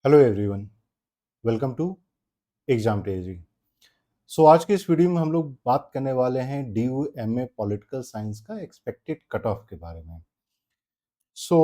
Hello everyone, welcome to exam टेजी। So आज के इस वीडियो में हम लोग बात करने वाले हैं DU MA पॉलिटिकल साइंस का एक्सपेक्टेड कट ऑफ के बारे में। सो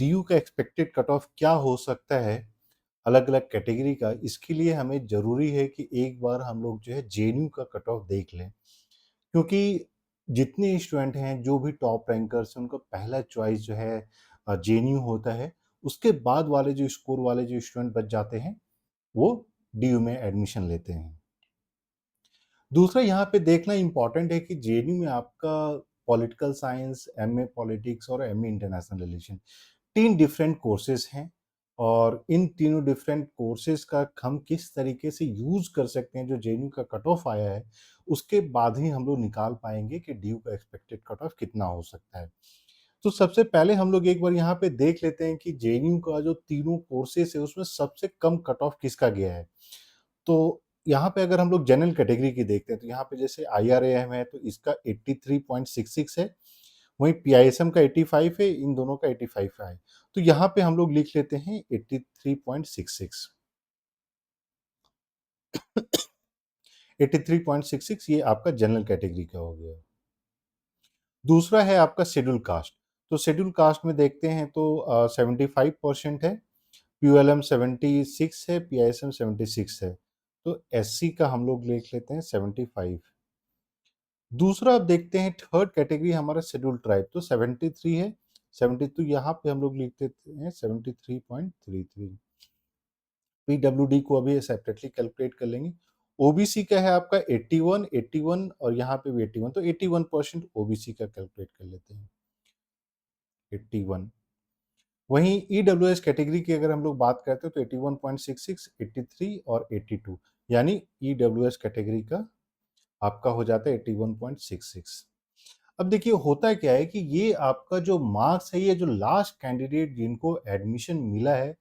DU का एक्सपेक्टेड कट ऑफ क्या हो सकता है अलग अलग कैटेगरी का, इसके लिए हमें ज़रूरी है कि एक बार हम लोग जो है JNU का कट ऑफ देख लें, क्योंकि जितने स्टूडेंट हैं जो भी टॉप रैंकर्स हैं उनका पहला चॉइस जो है JNU होता है। उसके बाद वाले जो स्कोर वाले जो स्टूडेंट बच जाते हैं वो DU में एडमिशन लेते हैं। दूसरा यहाँ पे देखना इम्पॉर्टेंट है कि जेएनयू में आपका पॉलिटिकल साइंस, एमए पॉलिटिक्स और MA international relation 3 different courses हैं, और इन तीनों डिफरेंट कोर्सेज का हम किस तरीके से यूज़ कर सकते हैं, जो जेएनयू का कट ऑफ आया है, उसके बाद ही हम लोग निकाल पाएंगे कि DU का एक्सपेक्टेड कट ऑफ कितना हो सकता है। तो सबसे पहले हम लोग एक बार यहाँ पे देख लेते हैं कि जेएनयू का जो तीनों कोर्सेज है उसमें सबसे कम कट ऑफ किसका गया है। तो यहाँ पे अगर हम लोग जनरल कैटेगरी की देखते हैं तो यहाँ पे जैसे IRAM है तो इसका 83.66 है, वहीं PISM का 85 है, इन दोनों का 85 है। तो यहाँ पे हम लोग लिख लेते हैं 83.66। 83.66 ये आपका जनरल कैटेगरी का हो गया। दूसरा है आपका शेड्यूल कास्ट। तो शेड्यूल कास्ट में देखते हैं तो 75% है, PULM 76 है, PISM 76 है। तो SC का हम लोग लिख लेते हैं 75। दूसरा आप देखते हैं थर्ड कैटेगरी हमारा शेड्यूल ट्राइब, तो 73 है, 72 यहाँ पे हम लोग लिख देते हैं 73.33। PWD को अभी सेपरेटली कैलकुलेट कर लेंगे। OBC का है आपका 81, 81 और यहाँ पे भी 81, तो 81% OBC का कैलकुलेट कर लेते हैं 81। वहीं EWS कैटेगरी की अगर हम लोग बात करते हैं तो 81.66, 83 और 82, यानी EWS कैटेगरी का आपका हो जाता है 81.66। अब देखिए होता क्या है कि ये आपका जो मार्क्स है, ये जो लास्ट कैंडिडेट जिनको एडमिशन मिला है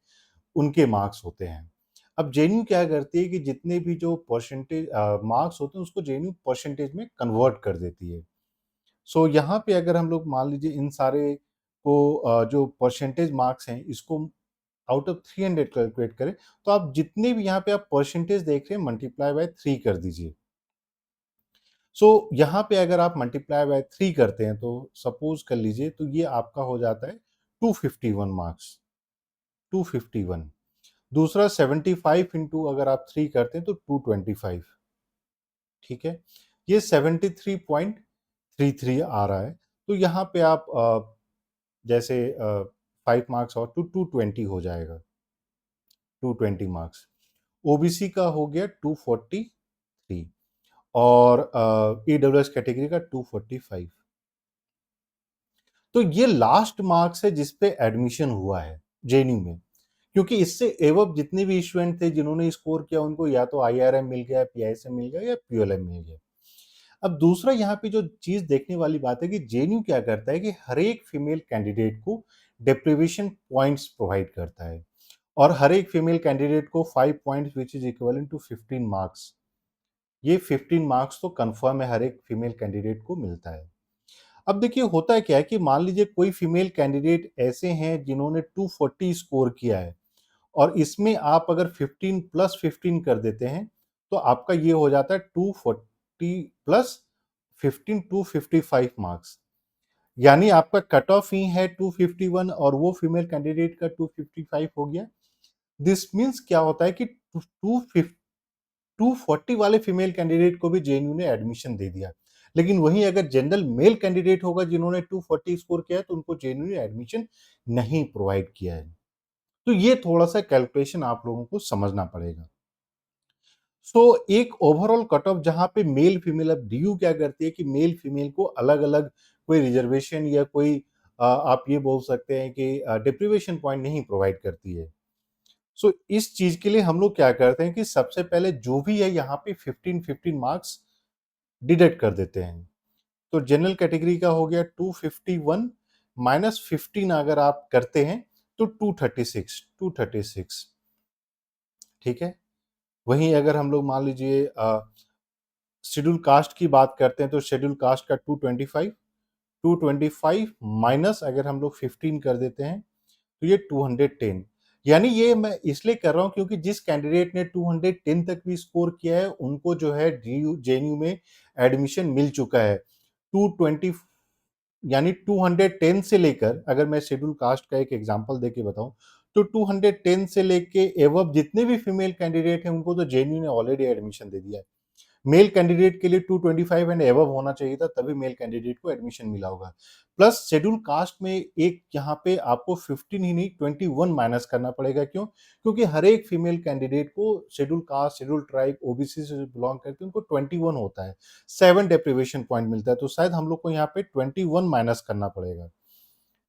उनके मार्क्स होते हैं। अब जेएनयू क्या करती है कि जितने भी जो परसेंटेज मार्क्स होते हैं उसको जेएनयू परसेंटेज में कन्वर्ट कर देती है। सो यहाँ पे अगर हम लोग मान लीजिए इन सारे को जो परसेंटेज मार्क्स हैं इसको आउट ऑफ 300 कैलकुलेट करें, तो आप जितने भी यहाँ पे आप परसेंटेज देख रहे हैं मल्टीप्लाई बाय 3 कर दीजिए। सो यहाँ पे अगर आप मल्टीप्लाई बाय 3 करते हैं तो सपोज कर लीजिए तो ये आपका हो जाता है 251 मार्क्स, 251। दूसरा 75 इंटू अगर आप 3 करते हैं तो 225। ठीक है, ये 73.33 आ रहा है। तो यहाँ पे आप जैसे 5 मार्क्स और 220 हो जाएगा, 220 मार्क्स। ओबीसी का हो गया 243 और ईडब्ल्यूएस कैटेगरी का 245। तो ये लास्ट मार्क्स है जिस पे एडमिशन हुआ है जेएनयू में, क्योंकि इससे एवब जितने भी स्टूडेंट थे जिन्होंने स्कोर किया उनको या तो IRM मिल गया, PISM मिल गया या PLM मिल गया। अब दूसरा यहाँ पे जो चीज देखने वाली बात है कि जेएनयू क्या करता है कि हर एक फीमेल कैंडिडेट को डेप्रिवेशन पॉइंट्स प्रोवाइड करता है, और हर एक फीमेल कैंडिडेट को 5 points which is equivalent to 15 marks. ये 15 मार्क्स तो कंफर्म है हर एक फीमेल कैंडिडेट को मिलता है। अब देखिए होता क्या है कि मान लीजिए कोई फीमेल कैंडिडेट ऐसे हैं जिन्होंने 240 स्कोर किया है, और इसमें आप अगर 15 प्लस 15 कर देते हैं तो आपका ये हो जाता है 240 प्लस 15 255 मार्क्स, यानी आपका कट ऑफ ही है 251 और वो फीमेल कैंडिडेट का 255 हो गया। दिस मीन्स क्या होता है कि 240 वाले फीमेल कैंडिडेट को भी जेएनयू ने एडमिशन दे दिया, लेकिन वहीं अगर जनरल मेल कैंडिडेट होगा जिन्होंने 240 स्कोर किया है तो उनको जेएनयू ने एडमिशन नहीं प्रोवाइड किया है। तो ये थोड़ा सा कैलकुलेशन आप लोगों को समझना पड़ेगा। सो एक ओवरऑल कट ऑफ जहां पे मेल फीमेल, अब DU क्या करती है कि मेल फीमेल को अलग अलग कोई रिजर्वेशन या कोई आप ये बोल सकते हैं कि डिप्रीवेशन पॉइंट नहीं प्रोवाइड करती है। सो इस चीज के लिए हम लोग क्या करते हैं कि सबसे पहले जो भी है यहाँ पे 15-15 मार्क्स डिडक्ट कर देते हैं। तो जनरल कैटेगरी का हो गया 251 माइनस 15 अगर आप करते हैं तो 236, 236। ठीक है, वहीं अगर हम लोग मान लीजिए शेड्यूल कास्ट की बात करते हैं तो शेड्यूल कास्ट का 225, 225 माइनस अगर हम लोग 15 कर देते हैं तो ये 210, यानी ये मैं इसलिए कर रहा हूँ क्योंकि जिस कैंडिडेट ने 210 तक भी स्कोर किया है, उनको जो है डीयू जेएनयू में एडमिशन मिल चुका है। 220 यानी 210 से लेकर, अगर मैं शेड्यूल कास्ट का एक एग्जांपल देके बताऊं, तो 210 से लेके एवब जितने भी फीमेल कैंडिडेट हैं, उनको तो जेएनयू ने ऑलरेडी एडमिशन दे दिया है। मेल कैंडिडेट के लिए 225 एंड एबव होना चाहिए था, तभी मेल कैंडिडेट को एडमिशन मिला होगा। प्लस शेड्यूल कास्ट में एक यहाँ पे आपको 15 ही नहीं 21 माइनस करना पड़ेगा। क्यों? क्योंकि हर एक फीमेल कैंडिडेट को schedule caste, schedule tribe, OBC से बिलोंग करके उनको 21 होता है, 7 डेप्रिवेशन पॉइंट मिलता है, तो शायद हम लोग को यहाँ पे 21 माइनस करना पड़ेगा।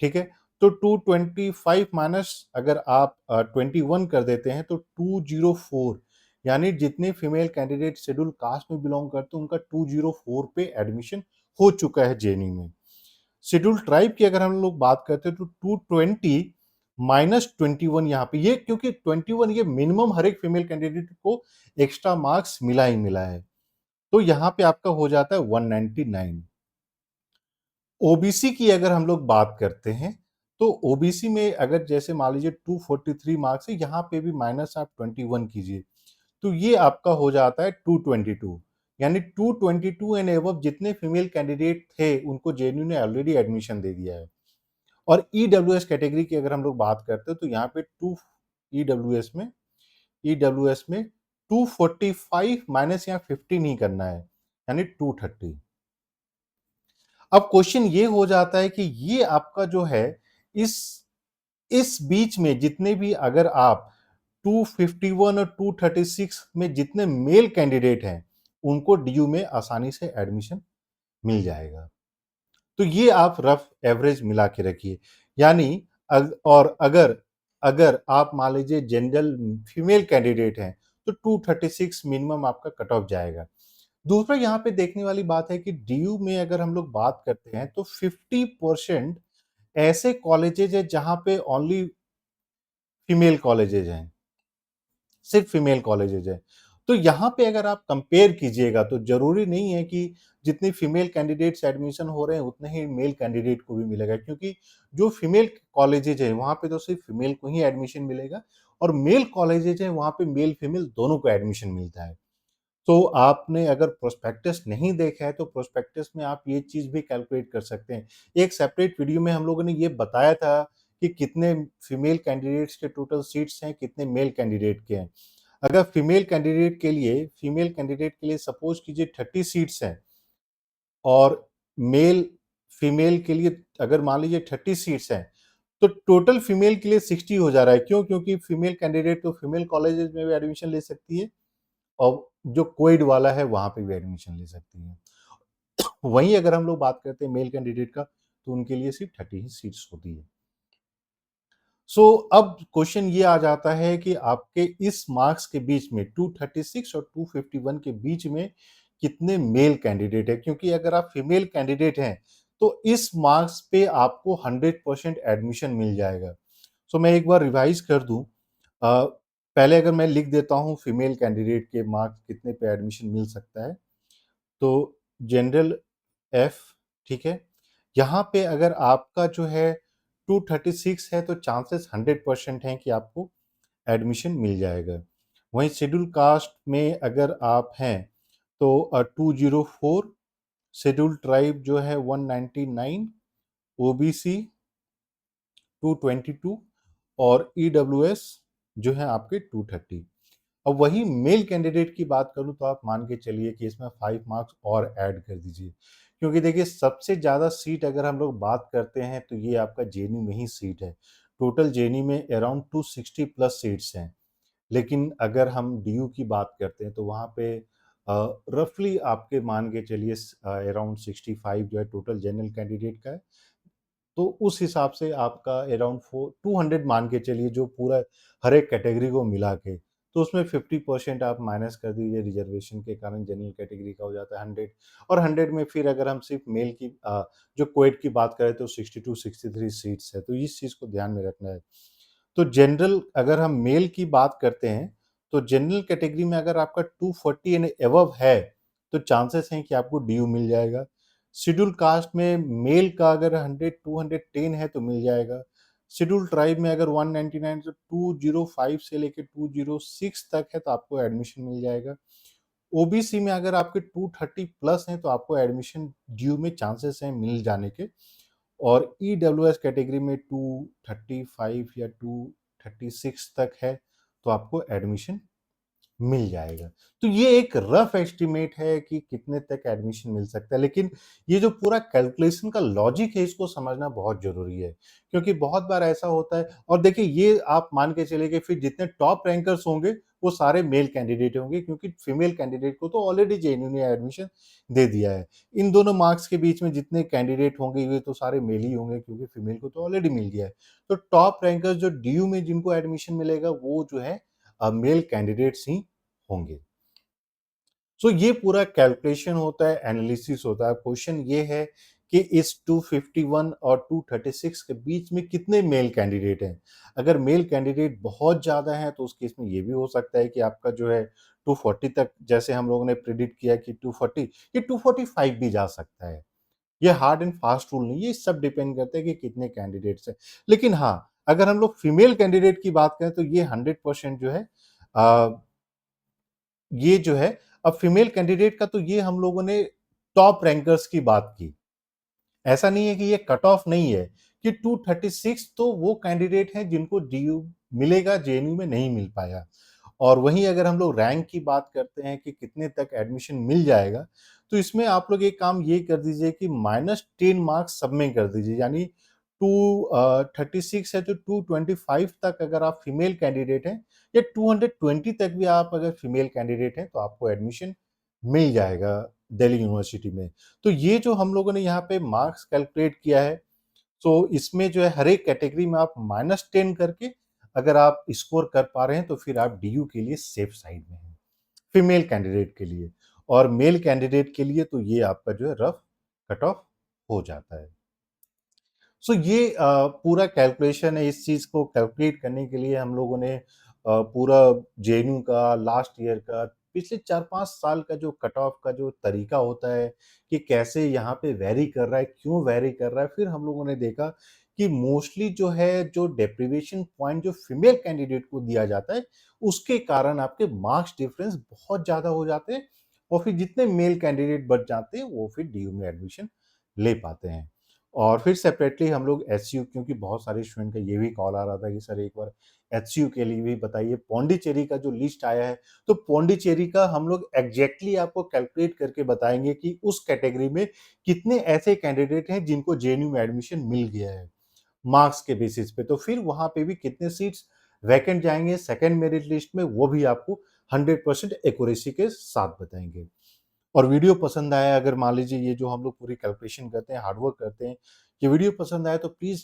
ठीक है, तो 225 माइनस अगर आप 21 कर देते हैं तो 204, यानी जितने फीमेल कैंडिडेट शेड्यूल कास्ट में बिलोंग करते हैं, उनका 204 पे एडमिशन हो चुका है जेएनयू में। शेड्यूल ट्राइब की अगर हम लोग बात करते हैं तो 220 माइनस 21 यहाँ पे, ये क्योंकि 21 ये मिनिमम हर एक फीमेल कैंडिडेट को एक्स्ट्रा मार्क्स मिला ही मिला है, तो यहाँ पे आपका हो जाता है 199। ओबीसी की अगर हम लोग बात करते हैं, तो ओबीसी में अगर जैसे मान लीजिए 243 मार्क्स है, यहाँ पे भी माइनस आप 21 कीजिए, तो ये आपका हो जाता है 222। यानी 222 एंड एबव जितने फीमेल कैंडिडेट थे, उनको जेएनयू ने ऑलरेडी एडमिशन दे दिया है। और ईडब्ल्यूएस कैटेगरी की अगर हम लोग बात करते हैं, तो यहाँ पे टू ईडब्ल्यूएस में ईडब्ल्यूएस में 245 माइनस यहाँ 15 ही करना है, यानी 230। अब क्वेश्चन ये हो जाता है कि ये आपका जो है, इस इस बीच में जितने भी, अगर आप 251 और 236 में जितने मेल कैंडिडेट हैं, उनको डीयू में आसानी से एडमिशन मिल जाएगा। तो ये आप रफ एवरेज मिला के रखिए। यानी और अगर अगर आप मान लीजिए जनरल फीमेल कैंडिडेट हैं, तो 236 मिनिमम आपका कट ऑफ जाएगा। दूसरा यहाँ पे देखने वाली बात है कि डीयू में अगर हम लोग बात करते हैं, तो 50% ऐसे कॉलेजेज है जहां पे ओनली फीमेल कॉलेजेज हैं, सिर्फ फीमेल कॉलेजेज हैं। तो यहाँ पे अगर आप कंपेयर कीजिएगा, तो जरूरी नहीं है कि जितनी फीमेल कैंडिडेट्स एडमिशन हो रहे हैं, उतने ही मेल कैंडिडेट को भी मिलेगा, क्योंकि जो फीमेल कॉलेजेज है, वहां पे तो सिर्फ फीमेल को ही एडमिशन मिलेगा, और मेल कॉलेजेज है, वहां पे मेल फीमेल दोनों को एडमिशन मिलता है। तो आपने अगर प्रोस्पेक्टस नहीं देखा है, तो प्रोस्पेक्टस में आप ये चीज भी कैलकुलेट कर सकते हैं। एक सेपरेट वीडियो में हम लोगों ने ये बताया था कि कितने फीमेल कैंडिडेट्स के टोटल सीट्स हैं, कितने मेल कैंडिडेट के हैं। अगर फीमेल कैंडिडेट के लिए सपोज कीजिए 30 सीट्स हैं, और मेल फीमेल के लिए अगर मान लीजिए 30 सीट्स हैं, तो टोटल फीमेल के लिए 60 हो जा रहा है। क्यों? क्योंकि फीमेल कैंडिडेट तो फीमेल कॉलेजेस में भी एडमिशन ले सकती है, और जो कोएड वाला है वहां पे भी एडमिशन ले सकती है। वहीं अगर हम लोग बात करते हैं मेल कैंडिडेट का, तो उनके लिए सिर्फ 30 ही सीट्स होती है। अब क्वेश्चन ये आ जाता है कि आपके इस मार्क्स के बीच में 236 और 251 के बीच में कितने मेल कैंडिडेट है, क्योंकि अगर आप फीमेल कैंडिडेट हैं, तो इस मार्क्स पे आपको 100% एडमिशन मिल जाएगा। मैं एक बार रिवाइज कर दूं। पहले अगर मैं लिख देता हूं फीमेल कैंडिडेट के मार्क्स कितने पे एडमिशन मिल सकता है, तो जनरल एफ, ठीक है, यहाँ पे अगर आपका जो है 236 है, तो चांसेस 100% हैं कि आपको एडमिशन मिल जाएगा। वहीं शेड्यूल कास्ट में अगर आप हैं, तो 204, शेड्यूल ट्राइब जो है 199, ओबीसी 222, और ईडब्ल्यूएस जो है आपके 230। अब वही मेल कैंडिडेट की बात करूं, तो आप मान के चलिए कि इसमें 5 मार्क्स और ऐड कर दीजिए, क्योंकि देखिए सबसे ज़्यादा सीट अगर हम लोग बात करते हैं, तो ये आपका जेएनयू में ही सीट है। टोटल जेएनयू में अराउंड 260 प्लस सीट्स हैं। लेकिन अगर हम डीयू की बात करते हैं, तो वहाँ पे रफली आपके मान के चलिए अराउंड 65 जो है टोटल जनरल कैंडिडेट का है। तो उस हिसाब से आपका अराउंड 200 मान के चलिए, जो पूरा हर एक कैटेगरी को मिला के, तो उसमें 50% आप माइनस कर दीजिए, रिजर्वेशन के कारण जनरल कैटेगरी का हो जाता है 100। और 100 में फिर अगर हम सिर्फ मेल की जो कोएड की बात करें, तो 62 63 सीट्स है, तो इस चीज़ को ध्यान में रखना है। तो जनरल अगर हम मेल की बात करते हैं, तो जनरल कैटेगरी में अगर आपका 240 एंड अबव है, तो चांसेस हैं कि आपको डीयू मिल जाएगा। शेड्यूल कास्ट में मेल का अगर 100 210 है, तो मिल जाएगा। शेड्यूल ट्राइब में अगर 199 से 205 से लेके 206 तक है तो आपको एडमिशन मिल जाएगा। ओबीसी में अगर आपके 230 प्लस हैं तो आपको एडमिशन ड्यू में चांसेस हैं मिल जाने के। और ईडब्ल्यूएस कैटेगरी में 235 या 236 तक है तो आपको एडमिशन मिल जाएगा। तो ये एक रफ एस्टिमेट है कि कितने तक एडमिशन मिल सकता है, लेकिन ये जो पूरा कैलकुलेशन का लॉजिक है इसको समझना बहुत ज़रूरी है, क्योंकि बहुत बार ऐसा होता है। और देखिए ये आप मान के चलिए कि फिर जितने टॉप रैंकर्स होंगे वो सारे मेल कैंडिडेट होंगे, क्योंकि फीमेल कैंडिडेट को तो ऑलरेडी जेएनयू ने एडमिशन दे दिया है। इन दोनों मार्क्स के बीच में जितने कैंडिडेट होंगे ये तो सारे मेल ही होंगे, क्योंकि फीमेल को तो ऑलरेडी मिल गया है। तो टॉप रैंकर्स जो डीयू में जिनको एडमिशन मिलेगा वो जो है मेल कैंडिडेट्स ही होंगे। सो ये पूरा कैलकुलेशन होता है, एनालिसिस होता है। क्वेश्चन ये है कि इस 251 और 236 के बीच में कितने मेल कैंडिडेट हैं। अगर मेल कैंडिडेट बहुत ज़्यादा हैं तो उस केस में ये भी हो सकता है कि आपका जो है 240 तक, जैसे हम लोगों ने प्रिडिक्ट किया कि 240, ये 245 भी जा सकता है। ये हार्ड एंड फास्ट रूल नहीं है, ये सब डिपेंड करता है कि कितने कैंडिडेट्स हैं। लेकिन हाँ, अगर हम लोग फीमेल कैंडिडेट की बात करें तो ये 100% जो है अ, ये जो है, अब फीमेल कैंडिडेट का तो ये हम लोगों ने टॉप रैंकर्स की बात की। ऐसा नहीं है कि ये कट ऑफ नहीं है कि 236 तो वो कैंडिडेट हैं जिनको डीयू मिलेगा, जेएनयू में नहीं मिल पाया। और वहीं अगर हम लोग रैंक की बात करते हैं कि कितने तक एडमिशन मिल जाएगा, तो इसमें आप लोग एक काम ये कर दीजिए कि -10 मार्क्स सब में कर दीजिए। यानी 236 है तो 225 तक अगर आप फीमेल कैंडिडेट हैं, या 220 तक भी आप अगर फीमेल कैंडिडेट हैं तो आपको एडमिशन मिल जाएगा दिल्ली यूनिवर्सिटी में। तो ये जो हम लोगों ने यहाँ पे मार्क्स कैलकुलेट किया है, तो इसमें जो है हर एक कैटेगरी में आप -10 करके अगर आप स्कोर कर पा रहे हैं तो फिर आप डीयू के लिए सेफ साइड में हैं, फीमेल कैंडिडेट के लिए। और मेल कैंडिडेट के लिए तो ये आपका जो है रफ कट ऑफ हो जाता है। सो ये पूरा कैलकुलेशन है। इस चीज़ को कैलकुलेट करने के लिए हम लोगों ने पूरा जेएनयू का लास्ट ईयर का पिछले 4-5 साल का जो कट ऑफ का जो तरीका होता है कि कैसे यहाँ पे वैरी कर रहा है, क्यों वैरी कर रहा है, फिर हम लोगों ने देखा कि मोस्टली जो है जो डेप्रिवेशन पॉइंट जो फीमेल कैंडिडेट को दिया जाता है, उसके कारण आपके मार्क्स डिफरेंस बहुत ज़्यादा हो जाते हैं। और फिर जितने मेल कैंडिडेट बच जाते हैं वो फिर डीयू में एडमिशन ले पाते हैं। और फिर सेपरेटली हम लोग एचयू, क्योंकि बहुत सारे स्टूडेंट का ये भी कॉल आ रहा था कि सर एक बार एचयू के लिए भी बताइए। पौंडीचेरी का जो लिस्ट आया है, तो पौंडीचेरी का हम लोग एग्जैक्टली आपको कैलकुलेट करके बताएंगे कि उस कैटेगरी में कितने ऐसे कैंडिडेट हैं जिनको जेएनयू में एडमिशन मिल गया है मार्क्स के बेसिस पे। तो फिर वहां पे भी कितने सीट्स वैकेंट जाएंगे सेकेंड मेरिट लिस्ट में, वो भी आपको 100% एक्यूरेसी के साथ बताएंगे। और वीडियो पसंद आया, अगर मान लीजिए ये जो हम लोग पूरी कैलकुलेशन करते हैं, हार्डवर्क करते हैं, ये वीडियो पसंद आया तो प्लीज़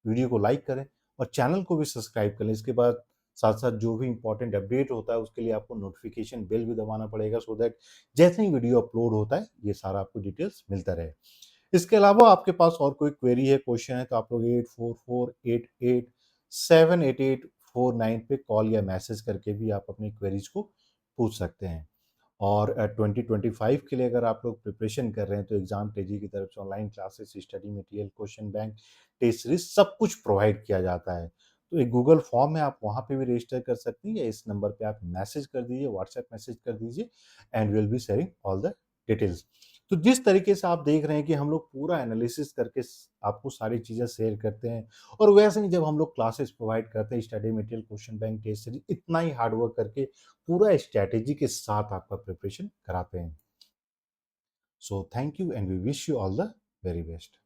वीडियो को लाइक करें और चैनल को भी सब्सक्राइब कर लें। इसके बाद साथ-साथ जो भी इम्पोर्टेंट अपडेट होता है उसके लिए आपको नोटिफिकेशन बेल भी दबाना पड़ेगा, सो दैट जैसे ही वीडियो अपलोड होता है ये सारा आपको डिटेल्स मिलता रहे। इसके अलावा आपके पास और कोई क्वेरी है, क्वेश्चन है तो आप लोग 8448878849 पे कॉल या मैसेज करके भी आप अपनी क्वेरीज को पूछ सकते हैं। और 2025 के लिए अगर आप लोग प्रिपरेशन कर रहे हैं तो एग्जाम तेजी की तरफ से online classes, study material, question bank, test series सब कुछ प्रोवाइड किया जाता है। तो एक गूगल फॉर्म है, आप वहाँ पे भी रजिस्टर कर सकती हैं, या इस नंबर पे आप मैसेज कर दीजिए, व्हाट्सएप मैसेज कर दीजिए, and will be sharing all the details. तो जिस तरीके से आप देख रहे हैं कि हम लोग पूरा एनालिसिस करके आपको सारी चीज़ें शेयर करते हैं, और वैसे ही जब हम लोग क्लासेस प्रोवाइड करते हैं, study material, question bank, test series, इतना ही हार्ड वर्क करके पूरा स्ट्रैटेजी के साथ आपका प्रिपरेशन कराते हैं। So thank you and we wish you all the very best.